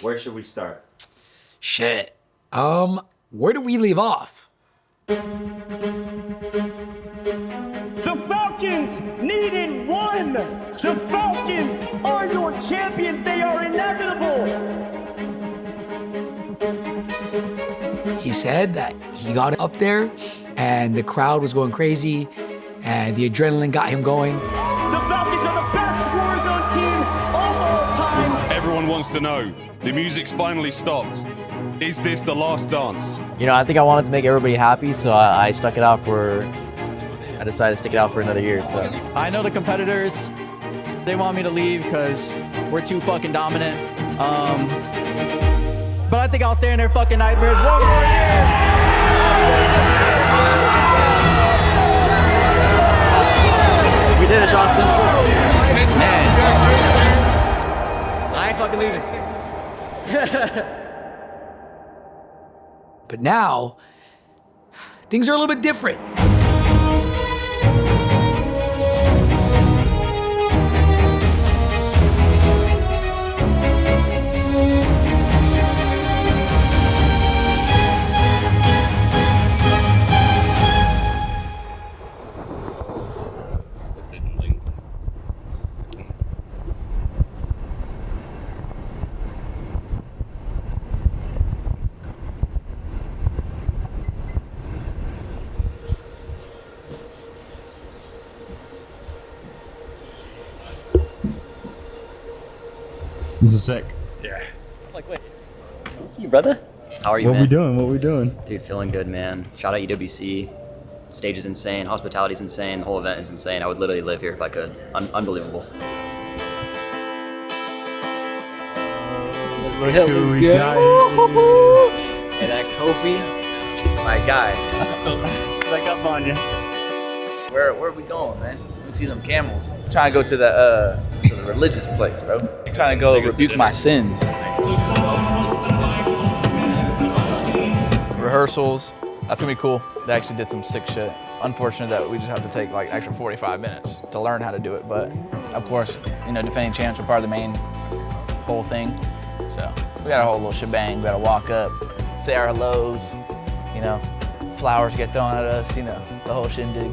Where should we start? Shit. Where do we leave off? The Falcons needed one! The Falcons are your champions! They are inevitable! He said that he got up there and the crowd was going crazy and the adrenaline got him going. The Falcons are the best Warzone team of all time! Everyone wants to know, the music's finally stopped. Is this the last dance? You know, I think I wanted to make everybody happy, so I stuck it out for, I decided to stick it out for another year, so. I know the competitors, they want me to leave because we're too fucking dominant. But I think I'll stay in their fucking nightmares one more year. We did it, Justin. Man. I ain't fucking leaving. But now, things are a little bit different. This is sick. Yeah. Like, wait. See you, brother. How are you, What man? we doing? What we doing? Dude, feeling good, man. Shout out UWC. Stage is insane. Hospitality's insane. The whole event is insane. I would literally live here if I could. Unbelievable. Let's go. Cool, we got And that trophy, my guy. Snuck up on you. Where are we going, man? Let me see them camels. I'm trying to go to the religious place, bro. I'm trying to go rebuke my sins. Rehearsals, that's gonna be cool. They actually did some sick shit. Unfortunate that we just have to take like extra 45 minutes to learn how to do it, but of course, you know, defending champs are part of the main whole thing. So we got a whole little shebang. We gotta walk up, say our hellos, you know, flowers get thrown at us, you know, the whole shindig.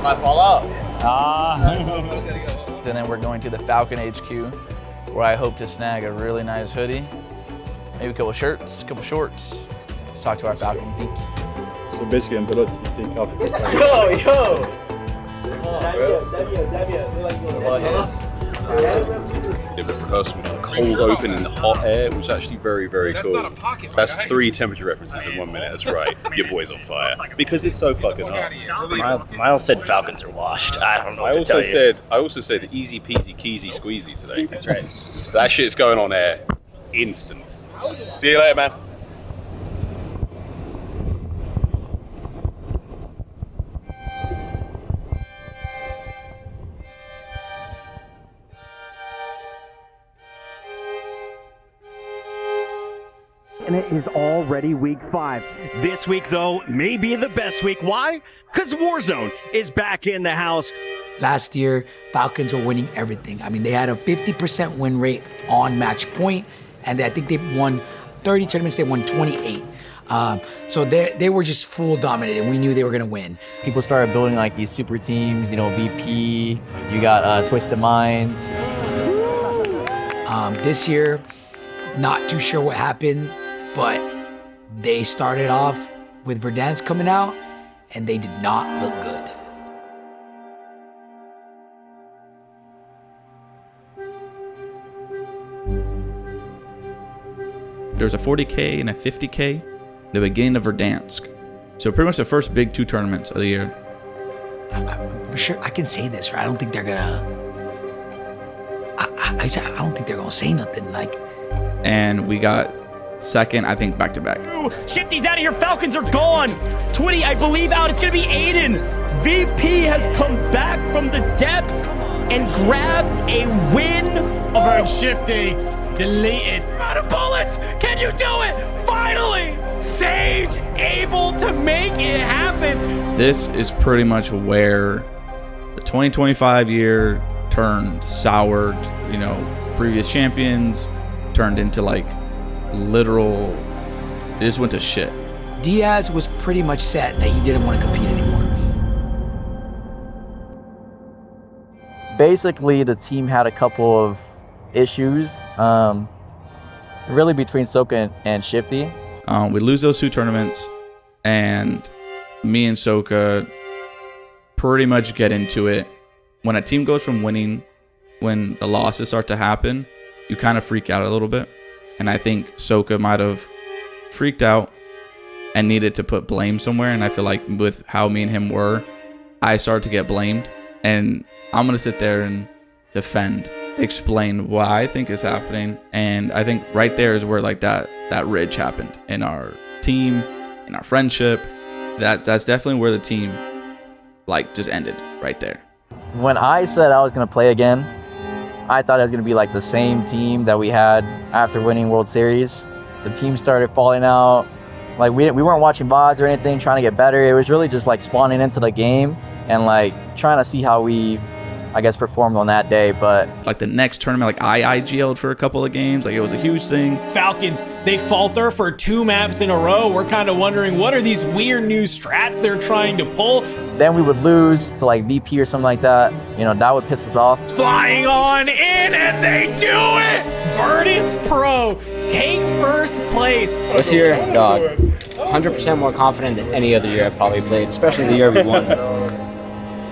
Might fall out. And then we're going to the Falcon HQ, where I hope to snag a really nice hoodie, maybe a couple shirts, a couple shorts. Let's talk to our Falcon peeps. So basically, in Belot, you take off. Yo! Did a rehearsal in the cold open in the hot air. It was actually very, very cool. That's 3 temperature references in 1 minute. That's right. Your boy's on fire. Because it's so fucking hot. Miles said Falcons are washed. I don't know what to tell you. I also said easy peasy, keezy, squeezy today. That's right. That shit's going on air. Instant. See you later, man. And it is already week 5. This week, though, may be the best week. Why? Because Warzone is back in the house. Last year, Falcons were winning everything. I mean, they had a 50% win rate on match point, and I think they won 30 tournaments, they won 28. So they were just full dominant, and we knew they were gonna win. People started building like these super teams, you know, VP, you got Twisted Minds. This year, not too sure what happened, but they started off with Verdansk coming out, and they did not look good. There's a 40K and a 50K, the beginning of Verdansk. So pretty much the first big 2 tournaments of the year. I'm sure I can say this, right? I don't think they're gonna. I don't think they're gonna say nothing. Like, And we got second, I think, back to back. Shifty's out of here. Falcons are gone. 20, I believe, out. It's going to be Aiden. VP has come back from the depths and grabbed a win. Over Shifty. Deleted. Out of bullets. Can you do it? Finally. Sage able to make it happen. This is pretty much where the 2025 year turned, soured, you know, previous champions turned into like literal, it just went to shit. Diaz was pretty much set that he didn't want to compete anymore. Basically, the team had a couple of issues, really between Soka and Shifty. We lose those 2 tournaments, and me and Soka pretty much get into it. When a team goes from winning, when the losses start to happen, you kind of freak out a little bit. And I think Soka might have freaked out and needed to put blame somewhere. And I feel like with how me and him were, I started to get blamed. And I'm going to sit there and defend, explain what I think is happening. And I think right there is where like that ridge happened in our team, in our friendship. That's definitely where the team like just ended right there. When I said I was going to play again, I thought it was going to be like the same team that we had after winning World Series. The team started falling out. Like we weren't watching VODs or anything, trying to get better. It was really just like spawning into the game and like trying to see how we, I guess, performed on that day. But like the next tournament, like I IGL'd for a couple of games. Like it was a huge thing. Falcons, they falter for 2 maps in a row. We're kind of wondering what are these weird new strats they're trying to pull. Then we would lose to like VP or something like that. You know, that would piss us off. Flying on in, and they do it! Virtus Pro take first place. This year, dog, 100% more confident than any other year I've probably played, especially the year we won.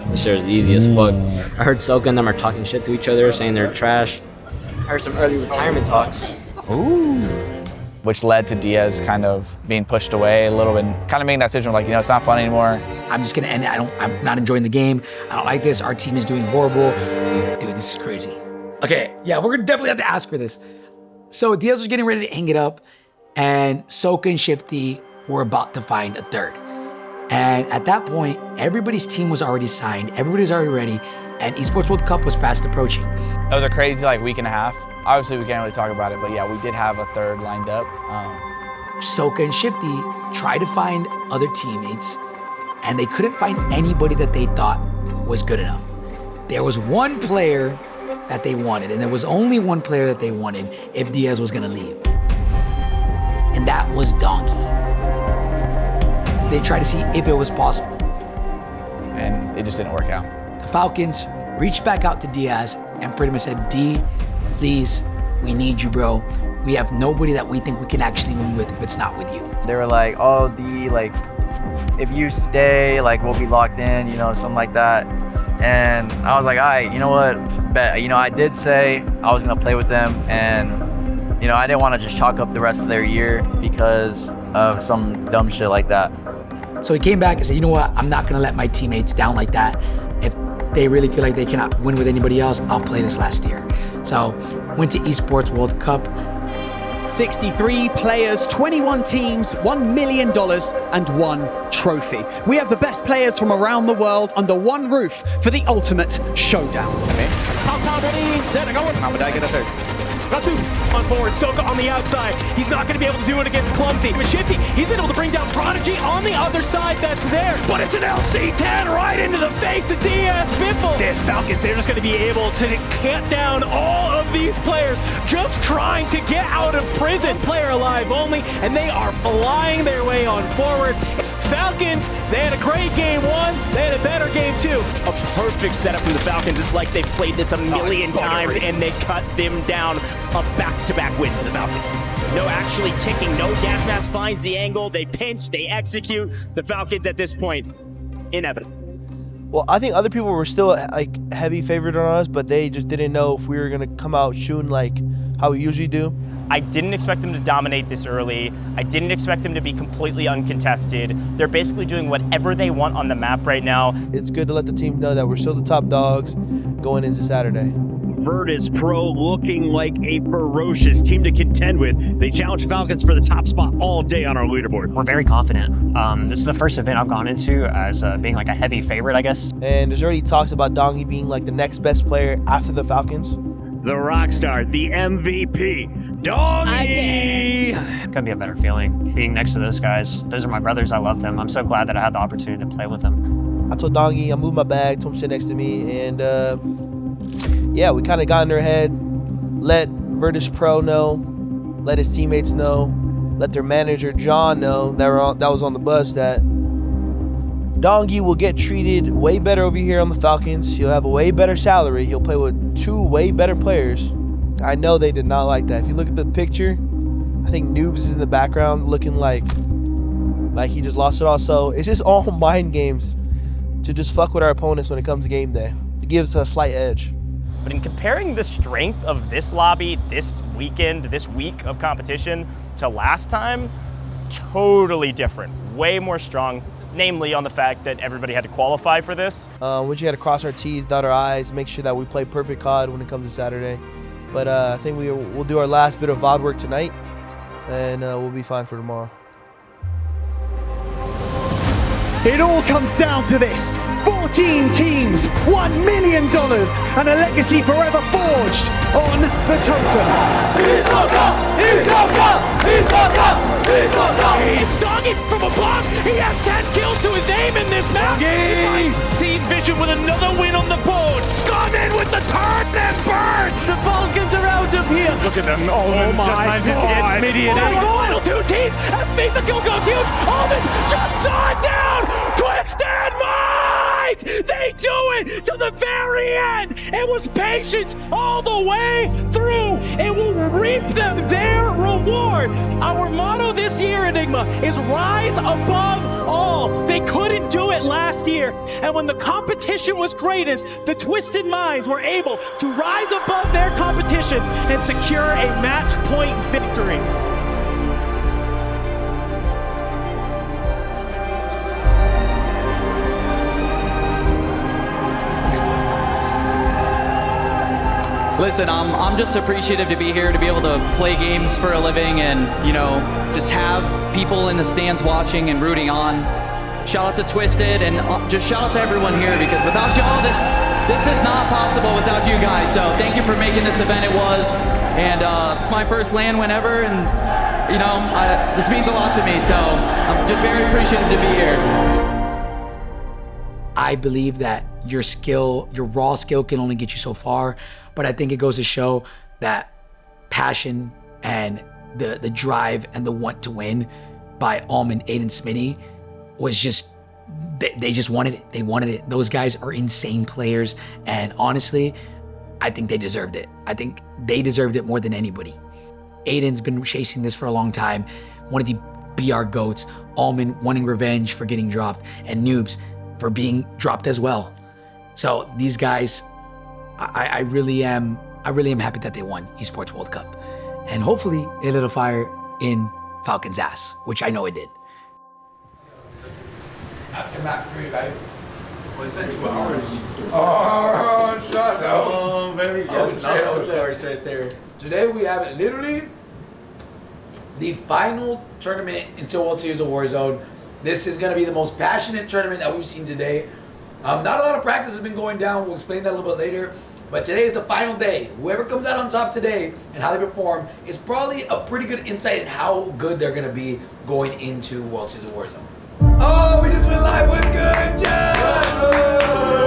This year's easy as fuck. I heard Soka and them are talking shit to each other, saying they're trash. I heard some early retirement talks. Ooh. Which led to Diaz kind of being pushed away a little bit, kind of making that decision like, you know, it's not fun anymore. I'm just gonna end it. I'm not enjoying the game. I don't like this. Our team is doing horrible. Dude, this is crazy. Okay, yeah, we're gonna definitely have to ask for this. So Diaz was getting ready to hang it up, and Soka and Shifty were about to find a third. And at that point, everybody's team was already signed. Everybody was already ready, and Esports World Cup was fast approaching. That was a crazy like week and a half. Obviously, we can't really talk about it, but yeah, we did have a third lined up. Soka and Shifty tried to find other teammates, and they couldn't find anybody that they thought was good enough. There was one player that they wanted, and there was only one player that they wanted if Diaz was gonna leave. And that was Donkey. They tried to see if it was possible. And it just didn't work out. The Falcons reached back out to Diaz and pretty much said, D, please, we need you, bro. We have nobody that we think we can actually win with if it's not with you. They were like, oh, D, like, if you stay, like, we'll be locked in, you know, something like that. And I was like, all right, you know what, bet. You know, I did say I was gonna play with them, and, you know, I didn't want to just chalk up the rest of their year because of some dumb shit like that. So he came back and said, you know what, I'm not gonna let my teammates down like that. If they really feel like they cannot win with anybody else, I'll play this last year. So went to Esports World Cup. 63 players, 21 teams, $1 million and 1 trophy. We have the best players from around the world under one roof for the ultimate showdown. On forward, Soka on the outside. He's not going to be able to do it against Clumsy. But Shifty, he's been able to bring down Prodigy on the other side that's there. But it's an LC-10 right into the face of Diaz Biffle. This Falcons, they're just going to be able to cut down all of these players just trying to get out of prison. Player alive only, and they are flying their way on forward. Falcons, they had a great game 1, they had a better game 2. A perfect setup from the Falcons. It's like they've played this a million times and they cut them down. A back-to-back win for the Falcons. No actually ticking, no gas mask finds the angle, they pinch, they execute. The Falcons at this point, inevitable. Well, I think other people were still like heavy favorite on us, but they just didn't know if we were gonna come out shooting like how we usually do. I didn't expect them to dominate this early. I didn't expect them to be completely uncontested. They're basically doing whatever they want on the map right now. It's good to let the team know that we're still the top dogs going into Saturday. Virtus Pro looking like a ferocious team to contend with. They challenge Falcons for the top spot all day on our leaderboard. We're very confident. This is the first event I've gone into as being like a heavy favorite, I guess. And there's already talks about Dongy being like the next best player after the Falcons. The Rockstar, the MVP, Dongy! Couldn't be a better feeling being next to those guys. Those are my brothers. I love them. I'm so glad that I had the opportunity to play with them. I told Dongy, I moved my bag, told him to sit next to me, and yeah, we kind of got in their head, let Virtus Pro know, let his teammates know, let their manager John know that was on the bus that Dongi will get treated way better over here on the Falcons. He'll have a way better salary. He'll play with 2 way better players. I know they did not like that. If you look at the picture, I think Noobs is in the background looking like he just lost it all. So it's just all mind games to just fuck with our opponents when it comes to game day. It gives us a slight edge. But in comparing the strength of this lobby, this weekend, this week of competition to last time, totally different. Way more strong, namely on the fact that everybody had to qualify for this. We just had to cross our T's, dot our I's, make sure that we play perfect COD when it comes to Saturday. But I think we'll do our last bit of VOD work tonight, and we'll be fine for tomorrow. It all comes down to this. 14 teams, $1 million, and a legacy forever forged on the totem. It's Doggy from above. He has 10 kills to his name in this map. Team Vision with another win on the board. Scum in with the turn and burn. The Falcons are out of here. Look at them. Oh my God. Smitty and the final 2 teams. As Faith the kill goes huge. Almond jumps on down. Twisted Minds. They do it to the very end. It was patience all the way through. It will reap them their reward. Our motto this year, Enigma, is rise above all. They couldn't do it last year. And when the competition was greatest, the Twisted Minds were able to rise above their competition and secure a match point victory. Listen, I'm just appreciative to be here, to be able to play games for a living and, you know, just have people in the stands watching and rooting on. Shout out to Twisted and just shout out to everyone here, because without y'all, this is not possible without you guys. So thank you for making this event. It was, and it's my first LAN win ever, and you know, this means a lot to me. So I'm just very appreciative to be here. I believe that your skill, your raw skill can only get you so far, but I think it goes to show that passion and the drive and the want to win by Almond, Aiden, Smitty was just, they just wanted it. They wanted it. Those guys are insane players, and honestly, I think they deserved it. I think they deserved it more than anybody. Aiden's been chasing this for a long time, one of the BR GOATs, Almond wanting revenge for getting dropped, and Noobs for being dropped as well. So these guys, I really am happy that they won Esports World Cup. And hopefully it lit a fire in Falcons' ass, which I know it did. After match 3, right? Well, it said 2 hours. Oh, shut up. Oh, baby. Yes, that's right there. Today we have literally the final tournament until World Series of Warzone. This is going to be the most passionate tournament that we've seen today. Not a lot of practice has been going down. We'll explain that a little bit later. But today is the final day. Whoever comes out on top today and how they perform is probably a pretty good insight in how good they're going to be going into World Series of Warzone. Oh, we just went live. What's good, John?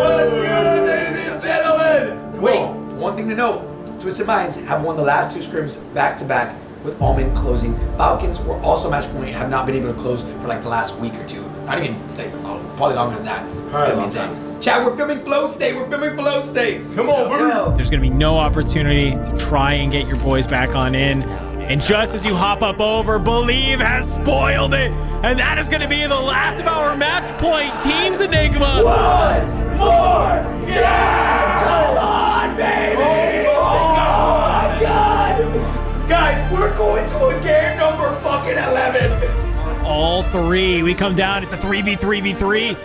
What's good, ladies and gentlemen? Wait, one thing to note. Twisted Minds have won the last 2 scrims back-to-back with Almond closing. Falcons were also match point, have not been able to close for like the last week or 2. Not even, like, probably longer than that. It's gonna be insane. Chat, we're filming Flow State. We're filming Flow State. Come on, bro. There's going to be no opportunity to try and get your boys back on in. And just as you hop up over, Believe has spoiled it. And that is going to be the last of our match point teams, Enigma. One more game. Come on, baby. Oh my God. Guys, we're going to a game number fucking 11. All 3. We come down. It's a 3v3v3.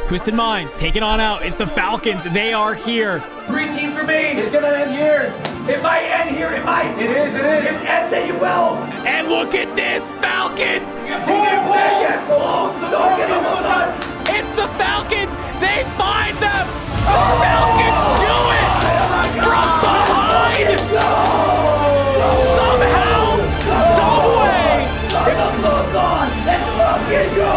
Twisted Minds taking on out. It's the Falcons. They are here. 3 teams remain. It's gonna end here. It might end here. It might. It is. It's SAUL. And look at this, Falcons. He didn't play yet. Don't get him on. It's the Falcons. They find them. The Falcons do it from behind. Somehow, some way. Get the fuck on. Let's fucking go.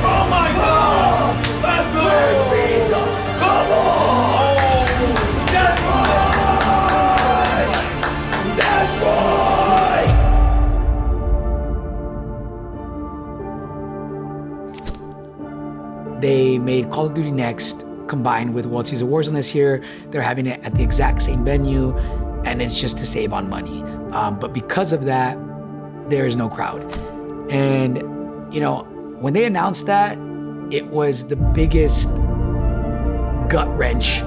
Oh my God. Let's go! Come on! That's right! they made Call of Duty Next combined with World Series of Warzone this year. They're having it at the exact same venue, and it's just to save on money. But because of that, there is no crowd. And, you know, when they announced that, it was the biggest gut wrench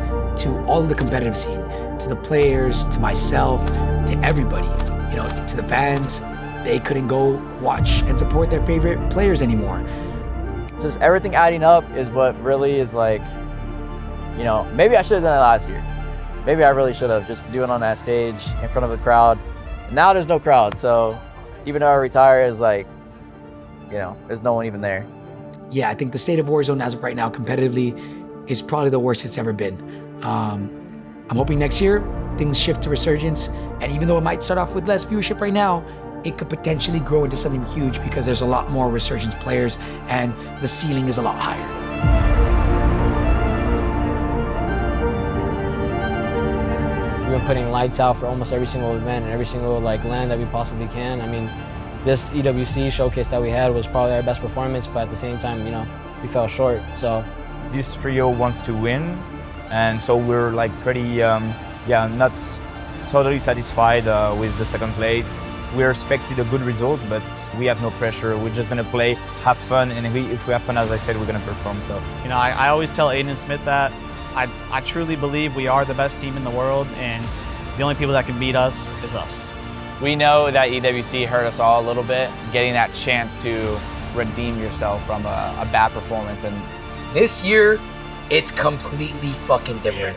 to all of the competitive scene, to the players, to myself, to everybody, you know, to the fans. They couldn't go watch and support their favorite players anymore. Just everything adding up is what really is like, you know, maybe I should have done it last year. Maybe I really should have, just doing it on that stage in front of a crowd. Now there's no crowd, so even though I retire, it's like, you know, there's no one even there. Yeah, I think the state of Warzone as of right now competitively is probably the worst it's ever been. I'm hoping next year things shift to resurgence, and even though it might start off with less viewership right now, it could potentially grow into something huge because there's a lot more resurgence players and the ceiling is a lot higher. We've been putting lights out for almost every single event and every single land that we possibly can. I mean, this EWC showcase that we had was probably our best performance, but at the same time, you know, we fell short. So this trio wants to win, and so we're like pretty, not totally satisfied with the second place. We expected a good result, but we have no pressure. We're just gonna play, have fun, and if we have fun, as I said, we're gonna perform. So, you know, I always tell Aiden Smith that I truly believe we are the best team in the world, and the only people that can beat us is us. We know that EWC hurt us all a little bit, getting that chance to redeem yourself from a bad performance. And this year, it's completely fucking different.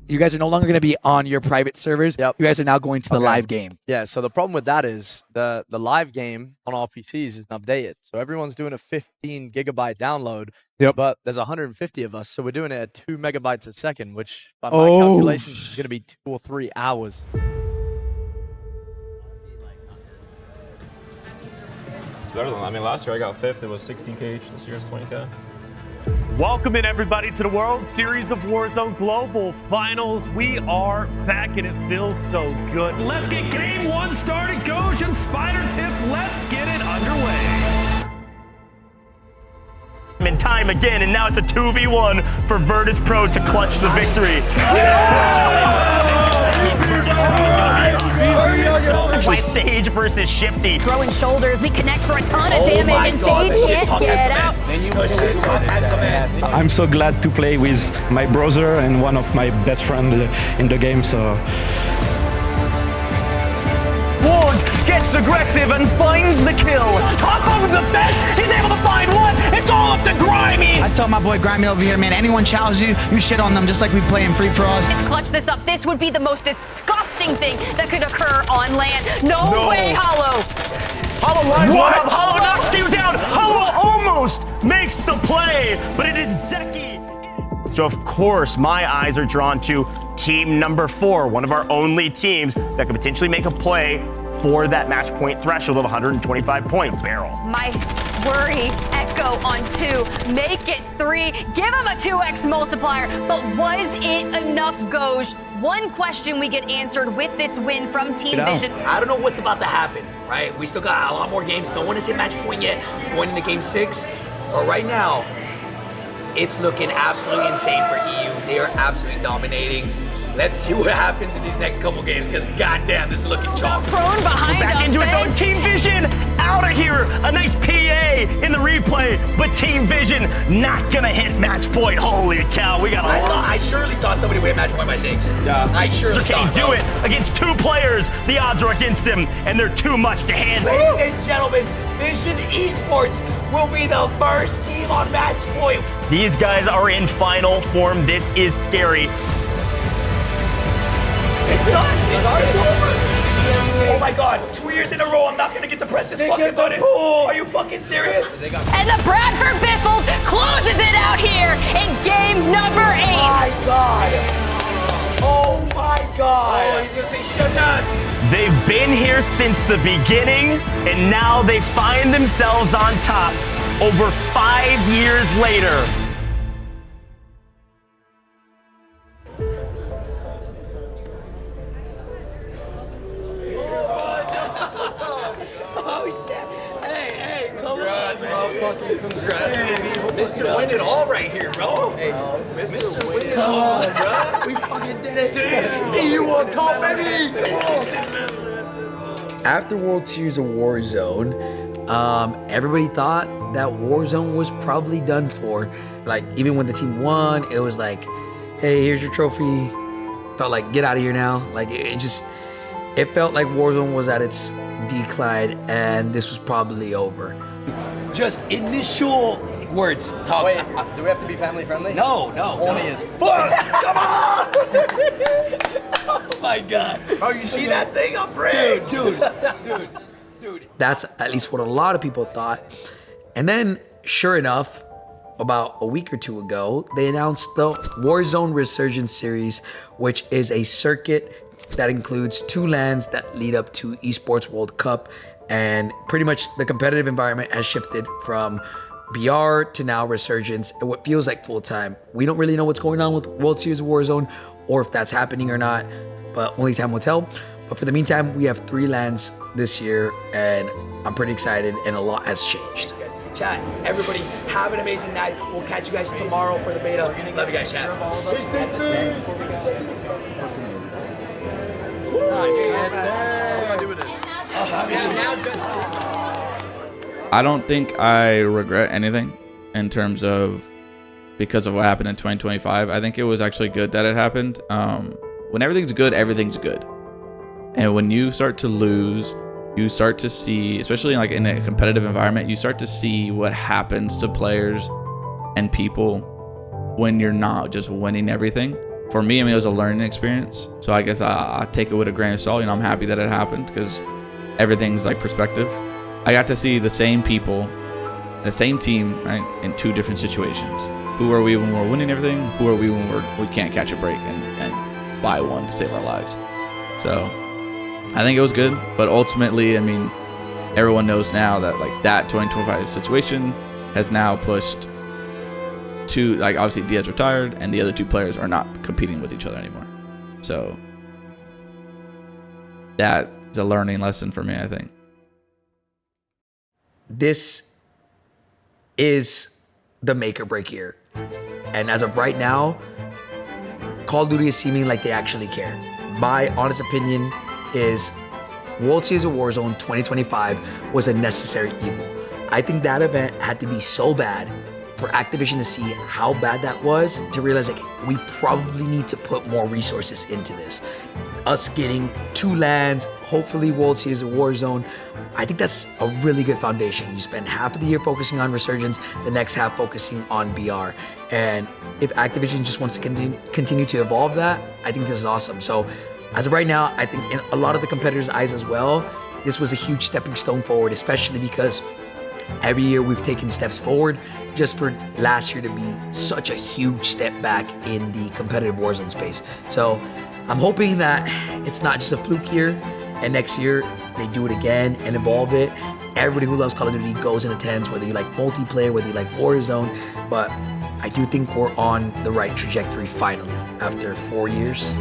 You guys are no longer going to be on your private servers. Yep. You guys are now going to the live game. Yeah, so the problem with that is the live game on all PCs isn't updated. So everyone's doing a 15 gigabyte download, but there's 150 of us. So we're doing it at 2 megabytes a second, which by my calculations is going to be 2 or 3 hours. It's better than, I mean, last year I got 5th. It was 16K each. This year's 20K. Welcome in, everybody, to the World Series of Warzone Global Finals. We are back, and it feels so good. Let's get game one started. Goj and Spider Tip, let's get it underway. In time again, and now it's a 2v1 for Virtus Pro to clutch the victory. Actually, Sage versus Shifty. Throwing shoulders, we connect for a ton of damage, and Sage can't get out. I'm so glad to play with my brother and one of my best friends in the game, so... Ward gets aggressive and finds the kill. Top over the fence, he's able to find one. It's all up to Grimy. I tell my boy Grimy over here, man, anyone challenges you, you shit on them just like we play in free-for-alls. Let's clutch this up. This would be the most disgusting thing that could occur on land. No way, Hollow. Hollow lines one up. Hollow knocks you down. Hollow almost makes the play, but it is Decky. So, of course, my eyes are drawn to team number 4, one of our only teams that could potentially make a play for that match point threshold of 125 points. Barrel. My worry, Echo on 2, make it 3, give him a 2x multiplier, but was it enough, Goj? One question we get answered with this win from Team Vision. I don't know what's about to happen, right? We still got a lot more games. No one has hit match point yet going into game 6, but right now, it's looking absolutely insane for EU. They are absolutely dominating. Let's see what happens in these next couple games, because goddamn, this is looking chalk. Prone behind We're back into it though. Team Vision out of here. A nice PA in the replay, but Team Vision not gonna hit match point. Holy cow, we got a lot. I surely thought somebody would hit match point by 6. Yeah. I surely thought. Can he do it against 2 players? The odds are against him, and they're too much to handle. Ladies and gentlemen, Vision Esports will be the first team on match point. These guys are in final form. This is scary. It's done! It's over! Oh my god, 2 years in a row, I'm not gonna get to press this fucking button. Are you fucking serious? And the Bradford Biffles closes it out here in game number 8. My god! Oh my god! Oh, he's gonna say shut up! They've been here since the beginning, and now they find themselves on top over 5 years later. Oh shit! Hey, Mr. Win It All right here, bro. Hey, Mr. Win It All, bro. We fucking did it. Dude, you on top, baby. After World Series of Warzone, everybody thought that Warzone was probably done for. Like, even when the team won, it was like, hey, here's your trophy. Felt like, get out of here now. Like, it felt like Warzone was at its decline, and this was probably over. Just initial words. Talk. Wait, do we have to be family friendly? No. Only as fuck. Come on! Oh my God. Oh, you see that thing? I'm brave. Dude. That's at least what a lot of people thought. And then, sure enough, about a week or two ago, they announced the Warzone Resurgence Series, which is a circuit that includes 2 LANs that lead up to Esports World Cup. And pretty much the competitive environment has shifted from BR to now Resurgence, and what feels like full time. We don't really know what's going on with World Series of Warzone or if that's happening or not, but only time will tell. But for the meantime, we have 3 LANs this year, and I'm pretty excited, and a lot has changed. Chat, everybody, have an amazing night. We'll catch you guys tomorrow for the beta. Love you guys, chat. Peace. I don't think I regret anything in terms of because of what happened in 2025. I think it was actually good that it happened. When everything's good, everything's good. And when you start to lose, you start to see, especially like in a competitive environment, you start to see what happens to players and people when you're not just winning everything. For me, I mean, it was a learning experience. So I guess I take it with a grain of salt. You know, I'm happy that it happened because everything's like perspective. I got to see the same people, the same team, right, in 2 different situations. Who are we when we're winning everything? Who are we when we can't catch a break and buy one to save our lives? So I think it was good, but ultimately, I mean, everyone knows now that like that 2025 situation has now pushed to, like, obviously Diaz retired and the other 2 players are not competing with each other anymore. So that is a learning lesson for me, I think. This is the make or break year. And as of right now, Call of Duty is seeming like they actually care. My honest opinion is World Series of Warzone 2025 was a necessary evil. I think that event had to be so bad for Activision to see how bad that was, to realize like we probably need to put more resources into this. Us getting 2 LANs, hopefully World Series of Warzone, I think that's a really good foundation. You spend half of the year focusing on Resurgence, the next half focusing on BR. And if Activision just wants to continue to evolve that, I think this is awesome. So as of right now, I think in a lot of the competitors' eyes as well, this was a huge stepping stone forward, especially because every year we've taken steps forward, just for last year to be such a huge step back in the competitive Warzone space. So I'm hoping that it's not just a fluke year, and next year they do it again and evolve it. Everybody who loves Call of Duty goes and attends, whether you like multiplayer, whether you like Warzone, but I do think we're on the right trajectory finally after 4 years.